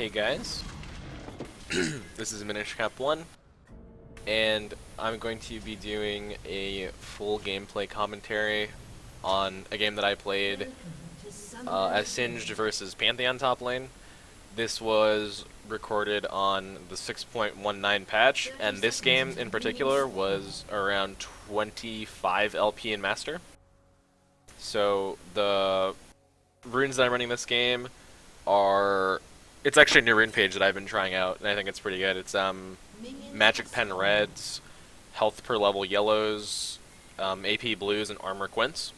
Hey guys, this is Minishcap1, and I'm going to be doing a full gameplay commentary on a game that I played as Singed versus Pantheon top lane. This was recorded on the 6.19 patch, and this game in particular was around 25 LP in Master. So the runes that I'm running this game are... It's actually a new rune page that I've been trying out, and I think it's pretty good. It's Magic Pen Reds, Health per Level Yellows, AP Blues, and Armor Quints.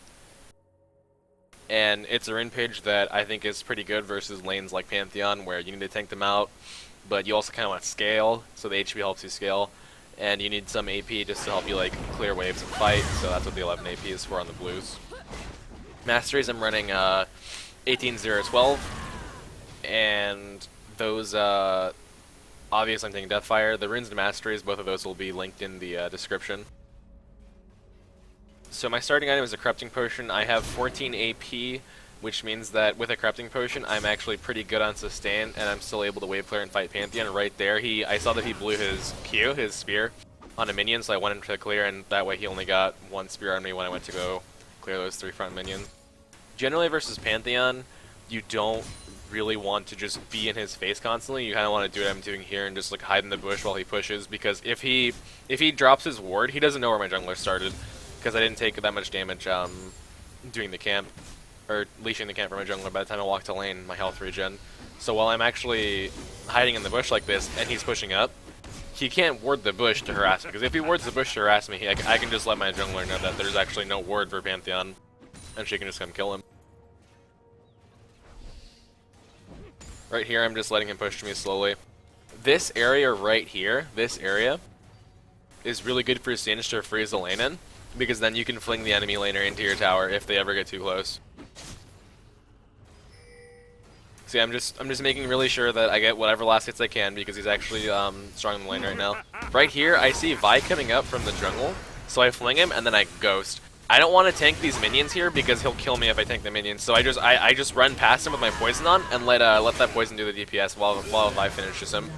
And it's a rune page that I think is pretty good versus lanes like Pantheon, where you need to tank them out, but you also kind of want to scale, so the HP helps you scale. And you need some AP just to help you like clear waves and fight, so that's what the 11 AP is for on the blues. Masteries, I'm running 18-0-12. And those, obviously I'm taking Deathfire. The runes and masteries, both of those will be linked in the description. So my starting item is a Corrupting Potion. I have 14 AP, which means that with a Corrupting Potion, I'm actually pretty good on sustain, and I'm still able to wave clear and fight Pantheon. Right there, I saw that he blew his Q, his spear, on a minion, so I went into clear, and that way he only got one spear on me when I went to go clear those 3 front minions. Generally versus Pantheon, you don't really want to just be in his face constantly. You kind of want to do what I'm doing here and just like hide in the bush while he pushes, because if he drops his ward, he doesn't know where my jungler started, because I didn't take that much damage doing the camp, or leashing the camp for my jungler by the time I walked to lane, my health regen. So while I'm actually hiding in the bush like this and he's pushing up, he can't ward the bush to harass me, because if he wards the bush to harass me, I can just let my jungler know that there's actually no ward for Pantheon, and she can just come kill him. Right here, I'm just letting him push me slowly. This area right here, this area, is really good for Singed to freeze the lane in, because then you can fling the enemy laner into your tower if they ever get too close. See, I'm just making really sure that I get whatever last hits I can, because he's actually strong in the lane right now. Right here, I see Vi coming up from the jungle, so I fling him and then I ghost. I don't want to tank these minions here because he'll kill me if I tank the minions. So I just run past him with my poison on and let that poison do the DPS while Vi finishes him.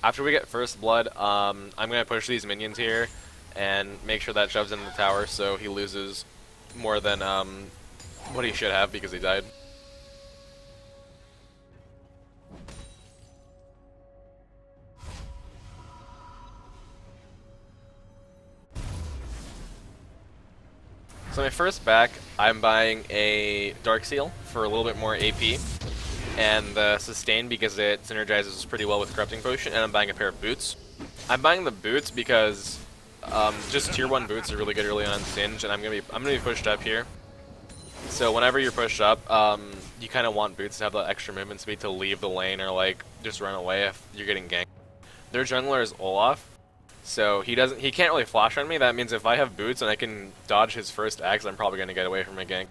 After we get first blood, I'm gonna push these minions here and make sure that shoves into the tower so he loses more than what he should have because he died. So my first back, I'm buying a Dark Seal for a little bit more AP, and the Sustain because it synergizes pretty well with Corrupting Potion, and I'm buying a pair of boots. I'm buying the boots because just tier 1 boots are really good early on Singed, and I'm gonna be pushed up here. So whenever you're pushed up, you kind of want boots to have that extra movement speed to leave the lane or like just run away if you're getting ganked. Their jungler is Olaf. So he can't really flash on me. That means if I have boots and I can dodge his first axe, I'm probably going to get away from a gank.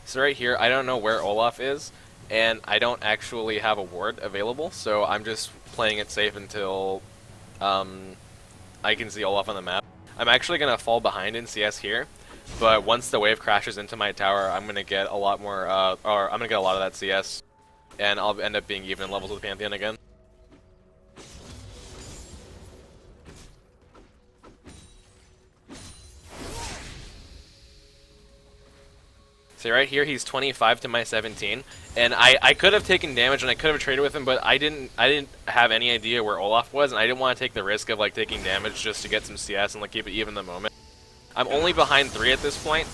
So right here, I don't know where Olaf is, and I don't actually have a ward available, so I'm just playing it safe until I can see Olaf on the map. I'm actually going to fall behind in CS here, but once the wave crashes into my tower, I'm going to get a lot more, or I'm going to get a lot of that CS, and I'll end up being even in levels with Pantheon again. See right here, he's 25 to my 17, and I could have taken damage and I could have traded with him, but I didn't have any idea where Olaf was, and I didn't want to take the risk of like taking damage just to get some CS and like keep it even the moment. I'm only behind 3 at this point,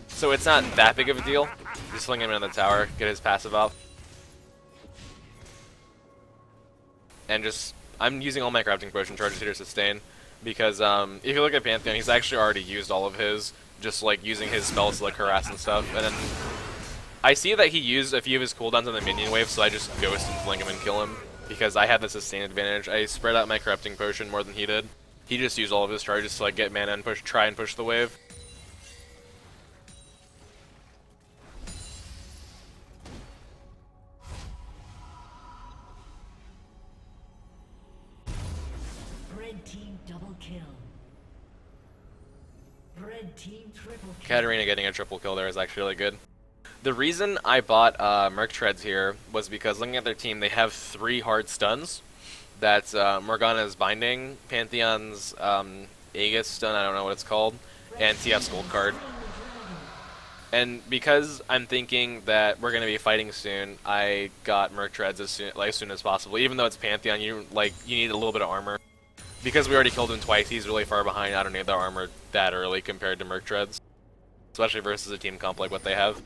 so it's not that big of a deal. Just fling him in the tower, get his passive off, and I'm using all my Corrupting Potion charges here to sustain, because if you look at Pantheon, he's actually already used all of his, just like using his spells to like harass and stuff, and then I see that he used a few of his cooldowns on the minion wave, so I just ghost and fling him and kill him, because I had the sustain advantage. I spread out my Corrupting Potion more than he did. He just used all of his charges to like get mana and try and push the wave. Katarina getting a triple kill there is actually really good. The reason I bought Merc Treads here was because looking at their team, they have 3 hard stuns. That's Morgana's Binding, Pantheon's Aegis stun, I don't know what it's called, and TF's Gold card. And because I'm thinking that we're going to be fighting soon, I got Merc Treads as soon as possible. Even though it's Pantheon, you need a little bit of armor. Because we already killed him twice, he's really far behind. I don't need the armor that early compared to Merc Treads. Especially versus a team comp like what they have.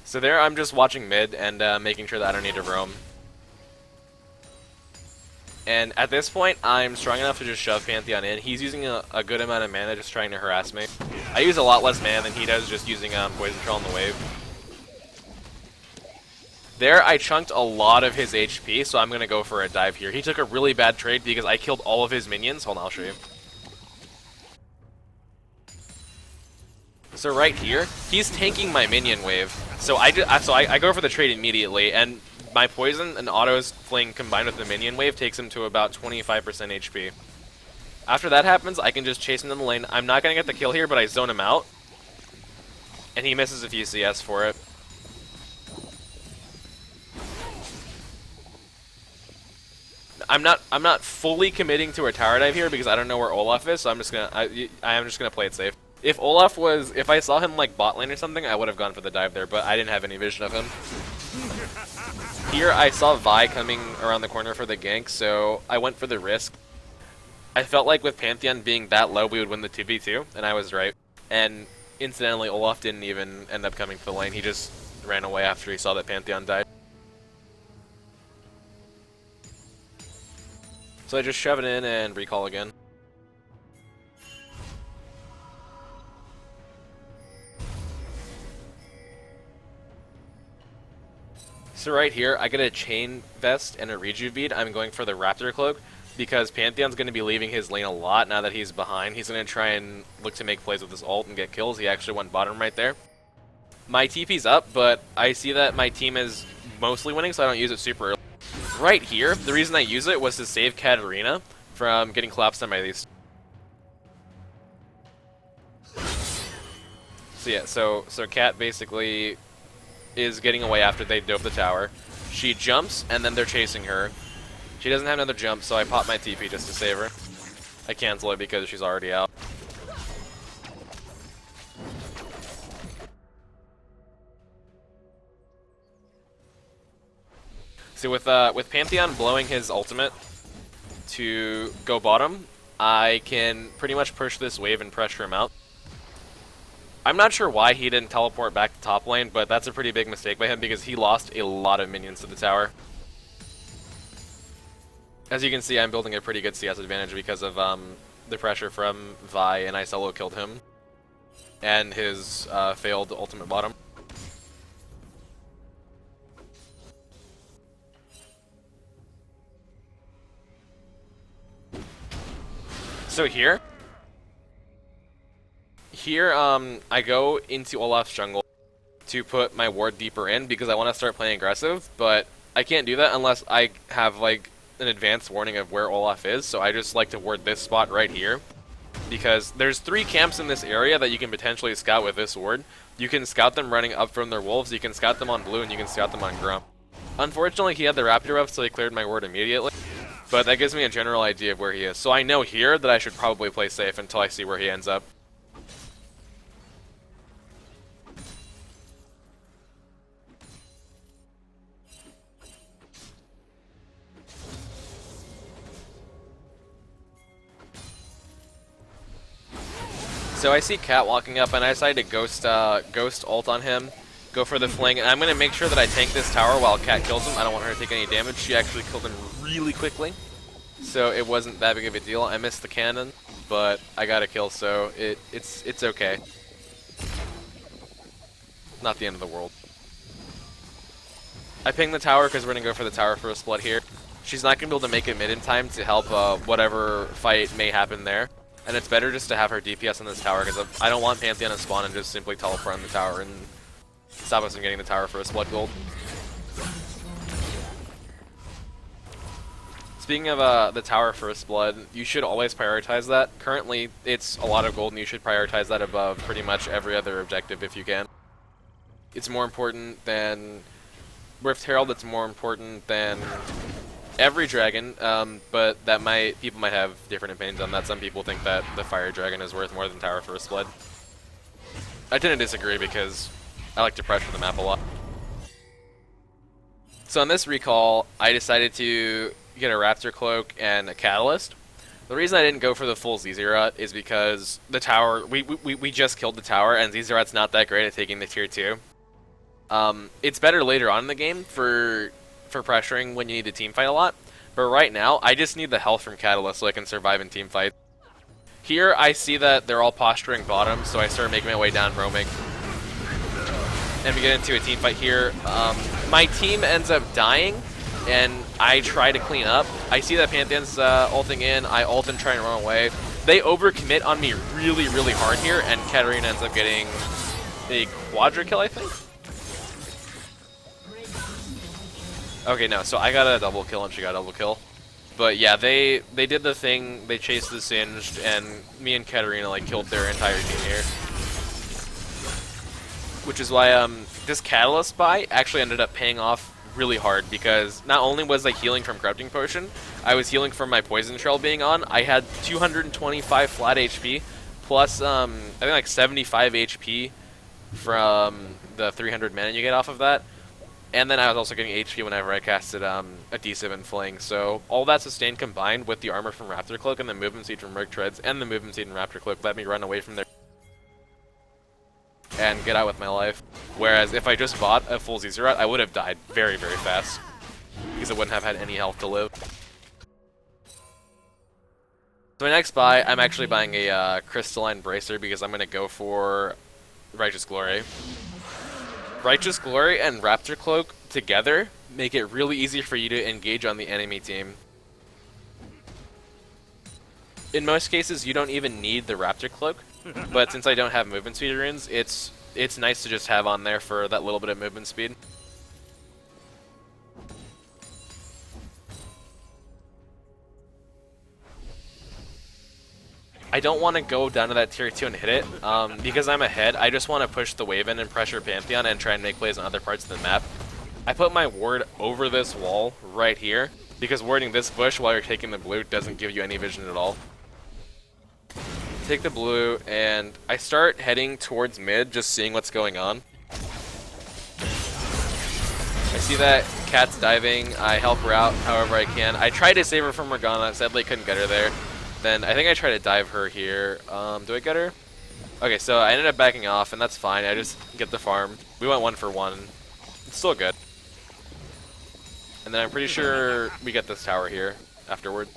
So there I'm just watching mid and making sure that I don't need to roam. And at this point, I'm strong enough to just shove Pantheon in. He's using a good amount of mana just trying to harass me. I use a lot less mana than he does just using Poison Control on the wave. There, I chunked a lot of his HP, so I'm going to go for a dive here. He took a really bad trade because I killed all of his minions. Hold on, I'll show you. So right here, he's tanking my minion wave. So I go for the trade immediately, and my poison and auto's fling combined with the minion wave takes him to about 25% HP. After that happens, I can just chase him in the lane. I'm not going to get the kill here, but I zone him out. And he misses a few CS for it. I'm not fully committing to a tower dive here because I don't know where Olaf is, so I'm just gonna play it safe. If I saw him like bot lane or something, I would have gone for the dive there, but I didn't have any vision of him. Here I saw Vi coming around the corner for the gank, so I went for the risk. I felt like with Pantheon being that low, we would win the 2v2, and I was right. And incidentally, Olaf didn't even end up coming to the lane. He just ran away after he saw that Pantheon died. So I just shove it in and recall again. So right here, I get a Chain Vest and a Rejuve bead. I'm going for the Raptor Cloak because Pantheon's going to be leaving his lane a lot now that he's behind. He's going to try and look to make plays with his ult and get kills. He actually went bottom right there. My TP's up, but I see that my team is mostly winning, so I don't use it super early. Right here, the reason I use it was to save Katarina from getting collapsed on by these. So yeah, so Kat basically is getting away after they dove the tower. She jumps, and then they're chasing her. She doesn't have another jump, so I pop my TP just to save her. I cancel it because she's already out. So with Pantheon blowing his ultimate to go bottom, I can pretty much push this wave and pressure him out. I'm not sure why he didn't teleport back to top lane, but that's a pretty big mistake by him because he lost a lot of minions to the tower. As you can see, I'm building a pretty good CS advantage because of the pressure from Vi, and I solo killed him. And his failed ultimate bottom. So here I go into Olaf's jungle to put my ward deeper in because I want to start playing aggressive, but I can't do that unless I have like an advanced warning of where Olaf is, so I just like to ward this spot right here because there's 3 camps in this area that you can potentially scout with this ward. You can scout them running up from their wolves, you can scout them on blue, and you can scout them on grump. Unfortunately, he had the raptor buff, so he cleared my ward immediately. But that gives me a general idea of where he is. So I know here that I should probably play safe until I see where he ends up. So I see Cat walking up, and I decided to ghost ult on him, go for the fling, and I'm going to make sure that I tank this tower while Cat kills him. I don't want her to take any damage. She actually killed him really quickly, so it wasn't that big of a deal. I missed the cannon, but I got a kill, so it's okay. Not the end of the world. I ping the tower because we're going to go for the tower for a split here. She's not going to be able to make it mid in time to help whatever fight may happen there. And it's better just to have her DPS on this tower because I don't want Pantheon to spawn and just simply teleport on the tower and stop us from getting the tower for a split gold. Speaking of the tower first blood, you should always prioritize that. Currently, it's a lot of gold, and you should prioritize that above pretty much every other objective if you can. It's more important than Rift Herald. It's more important than every dragon, but people might have different opinions on that. Some people think that the fire dragon is worth more than tower first blood. I tend to disagree because I like to pressure the map a lot. So on this recall, I decided to get a Raptor Cloak and a Catalyst. The reason I didn't go for the full Zezerat is because the tower, we just killed the tower, and Zezerat's not that great at taking the tier 2. It's better later on in the game for pressuring when you need to team fight a lot, but right now, I just need the health from Catalyst so I can survive in team fight. Here, I see that they're all posturing bottom, so I start making my way down roaming. And we get into a team fight here. My team ends up dying, and I try to clean up. I see that Pantheon's ulting in. I ult and try and run away. They overcommit on me really, really hard here, and Katarina ends up getting a quadra kill, I think? Okay, no, so I got a double kill and she got a double kill. But yeah, they did the thing, they chased the Singed, and me and Katarina like killed their entire team here. Which is why this Catalyst buy actually ended up paying off really hard, because not only was I healing from Corrupting Potion, I was healing from my Poison Trail being on. I had 225 flat HP, plus I think like 75 HP from the 300 mana you get off of that. And then I was also getting HP whenever I casted Adhesive and Fling. So all that sustain combined with the armor from Raptor Cloak and the movement speed from Merc Treads and the movement speed from Raptor Cloak let me run away from there and get out with my life. Whereas if I just bought a full Zezerat, I would have died very, very fast, because I wouldn't have had any health to live. So my next buy, I'm actually buying a Crystalline Bracer because I'm going to go for Righteous Glory. Righteous Glory and Raptor Cloak together make it really easy for you to engage on the enemy team. In most cases, you don't even need the Raptor Cloak, but since I don't have movement speed runes, it's nice to just have on there for that little bit of movement speed. I don't want to go down to that tier 2 and hit it, because I'm ahead. I just want to push the wave in and pressure Pantheon and try and make plays on other parts of the map. I put my ward over this wall right here, because warding this bush while you're taking the blue doesn't give you any vision at all. Take the blue, and I start heading towards mid, just seeing what's going on. I see that Cat's diving. I help her out however I can. I try to save her from Morgana. Sadly, couldn't get her there. Then I think I try to dive her here. Do I get her? Okay, so I ended up backing off, and that's fine. I just get the farm. We went 1 for 1. It's still good. And then I'm pretty sure we get this tower here afterward.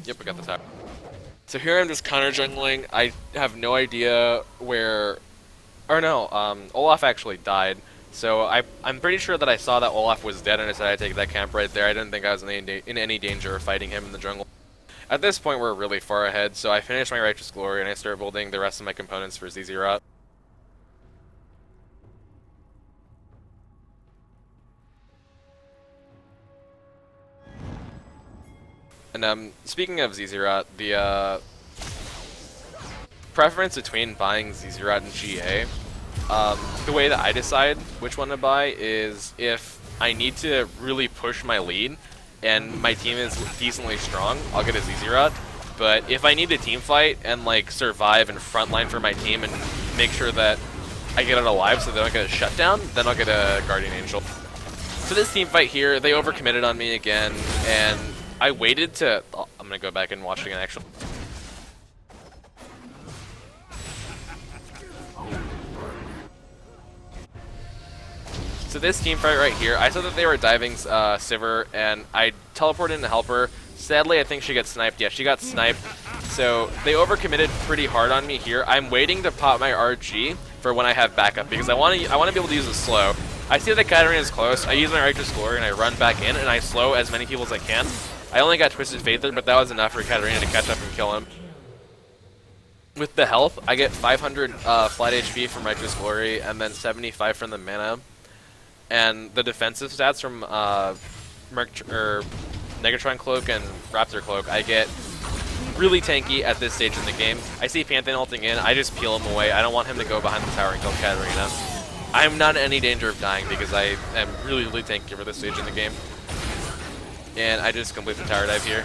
Yep, we got the tower. So here I'm just counter jungling. I have no idea where... Or no, Olaf actually died. So I'm pretty sure that I saw that Olaf was dead and I decided to take that camp right there. I didn't think I was in any danger of fighting him in the jungle. At this point, we're really far ahead, so I finished my Righteous Glory and I started building the rest of my components for Zezerat. And speaking of Zezerat, the preference between buying Zezerat and GA, the way that I decide which one to buy is if I need to really push my lead and my team is decently strong, I'll get a Zezerat. But if I need to team fight and like survive and frontline for my team and make sure that I get it alive so they don't get a shutdown, then I'll get a Guardian Angel. So this team fight here, they overcommitted on me again, and I waited to... Oh, I'm gonna go back and watch it again actually. So this team fight right here, I saw that they were diving Sivir, and I teleported in to help her. Sadly, I think she got sniped. Yeah, she got sniped. So they overcommitted pretty hard on me here. I'm waiting to pop my RG for when I have backup, because I want to be able to use a slow. I see that Katarina is close. I use my Righteous Glory and I run back in and I slow as many people as I can. I only got Twisted Fate there, but that was enough for Katarina to catch up and kill him. With the health, I get 500 flat HP from Righteous Glory, and then 75 from the mana. And the defensive stats from Negatron Cloak and Raptor Cloak, I get really tanky at this stage in the game. I see Pantheon ulting in, I just peel him away. I don't want him to go behind the tower and kill Katarina. I'm not in any danger of dying because I am really, really tanky for this stage in the game. And I just complete the tower dive here.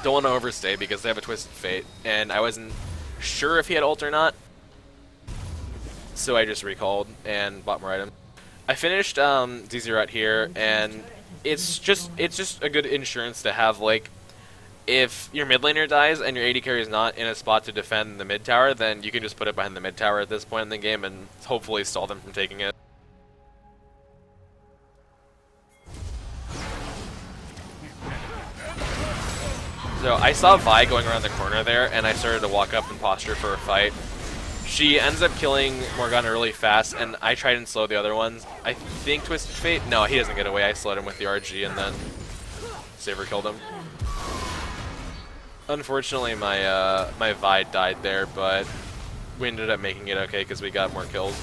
Don't want to overstay because they have a Twisted Fate, and I wasn't sure if he had ult or not, so I just recalled and bought more items. I finished Z0 out here, and it's just a good insurance to have. Like, if your mid laner dies and your AD carry is not in a spot to defend the mid tower, then you can just put it behind the mid tower at this point in the game and hopefully stall them from taking it. So I saw Vi going around the corner there, and I started to walk up and posture for a fight. She ends up killing Morgana really fast, and I tried and slow the other ones. I think Twisted Fate? No, he doesn't get away. I slowed him with the RG, and then Saber killed him. Unfortunately, my my Vi died there, but we ended up making it okay because we got more kills.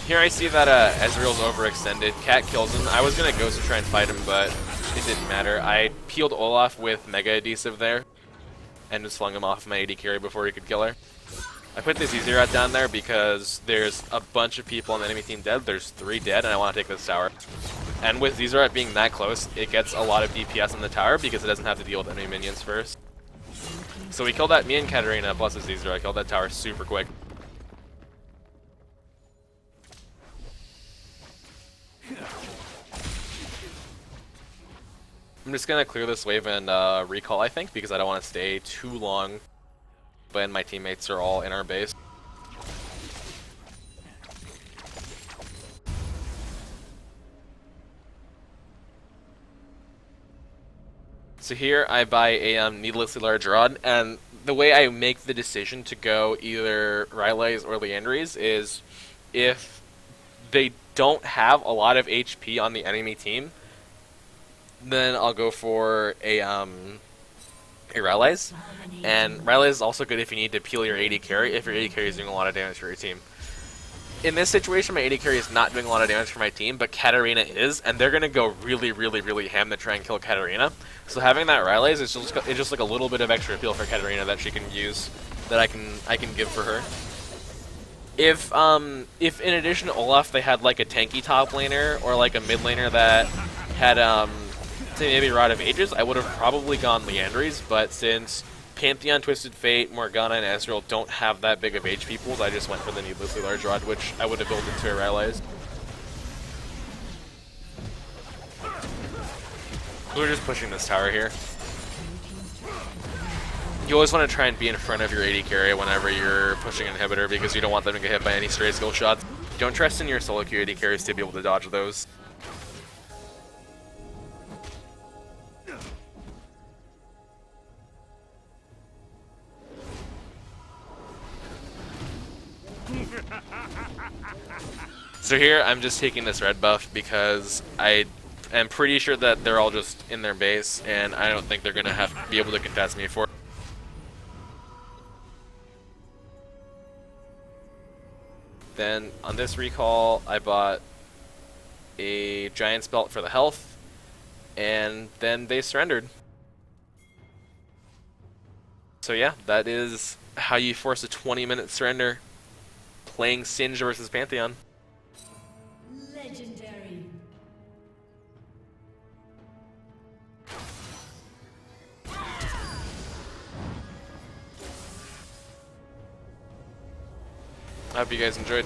Here I see that Ezreal's overextended. Cat kills him. I was going to Ghost to try and fight him, but it didn't matter. I peeled Olaf with Mega Adhesive there and just flung him off my AD carry before he could kill her. I put this Zerat down there because there's a bunch of people on the enemy team dead. There's 3 dead, and I want to take this tower. And with Zerat being that close, it gets a lot of DPS on the tower because it doesn't have to deal with enemy minions first. So we killed that, me and Katarina plus the Zerat killed that tower super quick. I'm just going to clear this wave and recall, I think, because I don't want to stay too long when my teammates are all in our base. So here I buy a needlessly large rod, and the way I make the decision to go either Rylai's or Liandry's is if they don't have a lot of HP on the enemy team, then I'll go for a Rylai's. And Rylai's is also good if you need to peel your AD carry, if your AD carry is doing a lot of damage for your team. In this situation, my AD carry is not doing a lot of damage for my team, but Katarina is, and they're going to go really, really, really ham to try and kill Katarina. So having that Rylai's is just like a little bit of extra appeal for Katarina that she can use, that I can give for her. If in addition to Olaf they had like a tanky top laner or like a mid laner that had say maybe Rod of Ages, I would have probably gone Liandry's, but since Pantheon, Twisted Fate, Morgana, and Ezreal don't have that big of HP pools, I just went for the needlessly large rod, which I would have built into a Rylai's. We're just pushing this tower here. You always want to try and be in front of your AD carry whenever you're pushing an inhibitor because you don't want them to get hit by any stray skill shots. Don't trust in your solo queue AD carries to be able to dodge those. So here I'm just taking this red buff because I am pretty sure that they're all just in their base and I don't think they're going to be able to contest me for it. Then on this recall I bought a Giant's Belt for the health, and then they surrendered. So yeah, that is how you force a 20-minute surrender playing Singe versus Pantheon. Legendary. I hope you guys enjoyed.